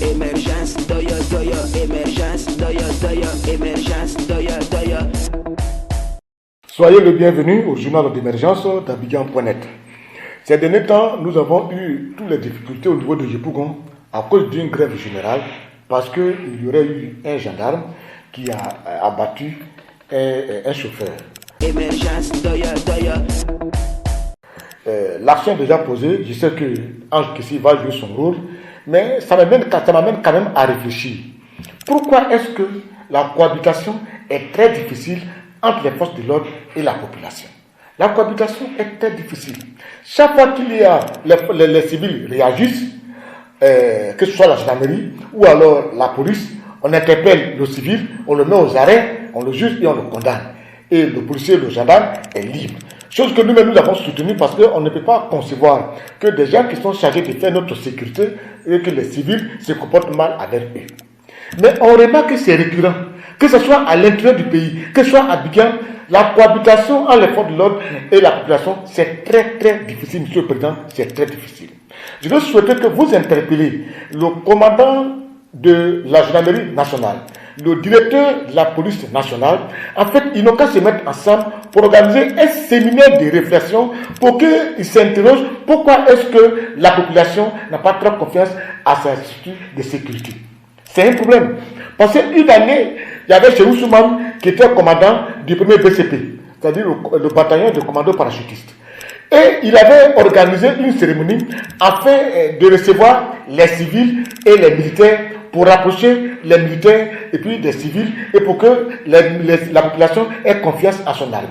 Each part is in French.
Émergence, doya, doya, émergence, doya, doya, émergence, doya, doya. Soyez le bienvenu au journal d'émergence d'Abidjan.net. Ces derniers temps, nous avons eu toutes les difficultés au niveau de Yopougon à cause d'une grève générale parce qu'il y aurait eu un gendarme qui a abattu un chauffeur. Émergence, doya, doya. L'action est déjà posée, je sais que Ange Kessi va jouer son rôle, mais ça m'amène quand même à réfléchir. Pourquoi est-ce que la cohabitation est très difficile entre les forces de l'ordre et la population? La cohabitation est très difficile. Chaque fois qu'il y a les civils réagissent, que ce soit la gendarmerie ou alors la police, on interpelle le civil, on le met aux arrêts, on le juge et on le condamne. Et le policier, le gendarme est libre. Chose que nous-mêmes nous avons soutenue parce qu'on ne peut pas concevoir que des gens qui sont chargés de faire notre sécurité et que les civils se comportent mal avec eux. Mais on remarque que c'est récurrent, que ce soit à l'intérieur du pays, que ce soit à Abidjan, la cohabitation entre les forces de l'ordre et la population, c'est très très difficile, Monsieur le Président, c'est très difficile. Je veux souhaiter que vous interpellez le commandant de la gendarmerie nationale, le directeur de la police nationale. En fait, ils n'ont qu'à se mettre ensemble pour organiser un séminaire de réflexion pour qu'ils s'interrogent pourquoi est-ce que la population n'a pas trop confiance à sa structure de sécurité. C'est un problème. Parce qu'une année, il y avait chez Ousmane qui était commandant du premier BCP, c'est-à-dire le bataillon de commandos parachutistes. Et il avait organisé une cérémonie afin de recevoir les civils et les militaires pour rapprocher les militaires et puis des civils et pour que la population ait confiance à son armée.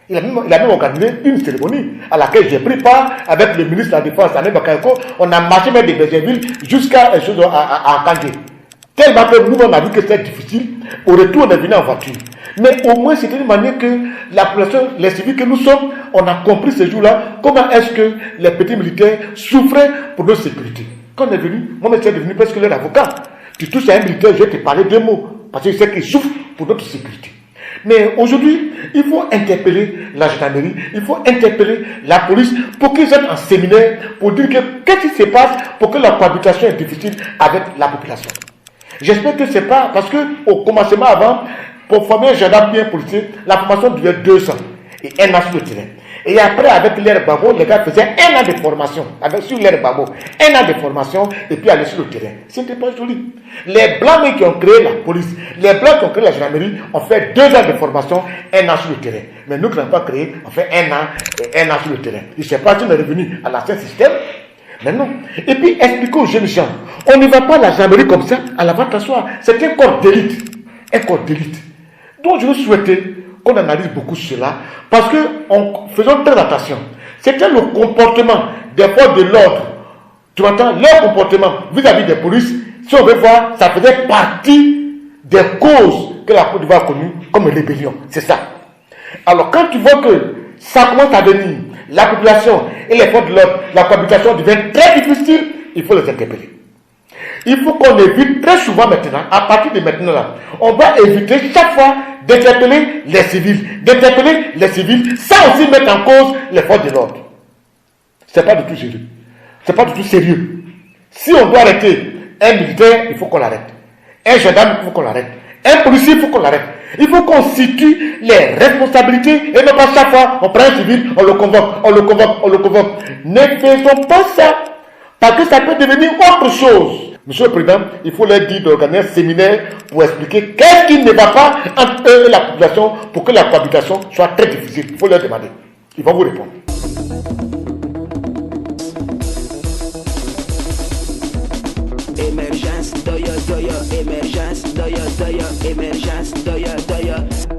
Il a même organisé une cérémonie à laquelle j'ai pris part avec le ministre de la Défense, Ané Bakayoko. On a marché même des Bézéville jusqu'à Kangé. Tellement que nous, on a vu que c'était difficile. Au retour, on est venu en voiture. Mais au moins, c'était une manière que la population, les civils que nous sommes, on a compris ce jour-là comment est-ce que les petits militaires souffraient pour notre sécurité. Quand on est venu, moi, je suis devenu presque leur avocat. Tu touches à un militaire, je vais te parler deux mots. Parce que je sais qu'il souffre pour notre sécurité. Mais aujourd'hui, il faut interpeller la gendarmerie, il faut interpeller la police pour qu'ils aient un séminaire pour dire qu'est-ce qui se passe pour que la cohabitation est difficile avec la population. J'espère que c'est pas parce que au commencement avant, pour former un gendarme bien policier, la formation devait 2 ans et 1 an sur le terrain. Et après, avec l'air babo, les gars faisaient 1 an de formation, sur l'air babo, 1 an de formation et puis aller sur le terrain. C'était pas joli. Les blancs qui ont créé la police, les blancs qui ont créé la gendarmerie ont fait 2 ans de formation, 1 an sur le terrain. Mais nous qui n'avons pas créé, on fait 1 an et 1 an sur le terrain. Je ne sais pas si on est revenu à l'ancien système. Mais non. Et puis expliquer aux jeunes gens, on ne va pas à la gendarmerie comme ça, à la vente à soi. C'est un corps d'élite. Un corps d'élite. Donc je veux souhaiter qu'on analyse beaucoup cela, parce que faisons très attention. C'était le comportement des forces de l'ordre. Tu entends, leur comportement vis-à-vis des polices, si on veut voir, ça faisait partie des causes que la Côte d'Ivoire a connues comme rébellion. C'est ça. Alors quand tu vois que ça commence à venir, la population et les forces de l'ordre, la cohabitation devient très difficile, il faut les interpeller. Il faut qu'on évite très souvent maintenant, à partir de maintenant là, on va éviter chaque fois d'interpeller les civils, sans aussi mettre en cause les forces de l'ordre. C'est pas du tout sérieux. C'est pas du tout sérieux. Si on doit arrêter un militaire, il faut qu'on l'arrête. Un gendarme, il faut qu'on l'arrête. Un policier, il faut qu'on l'arrête. Il faut qu'on situe les responsabilités et non pas chaque fois on prend un civil, on le convoque. Ne faisons pas ça parce que ça peut devenir autre chose. Monsieur le Président, il faut leur dire d'organiser un séminaire pour expliquer qu'est-ce qui ne va pas entre eux et la population pour que la cohabitation soit très difficile. Il faut leur demander. Ils vont vous répondre. Émergence, doya, doya, émergence, doya, doya, émergence, doya, doya.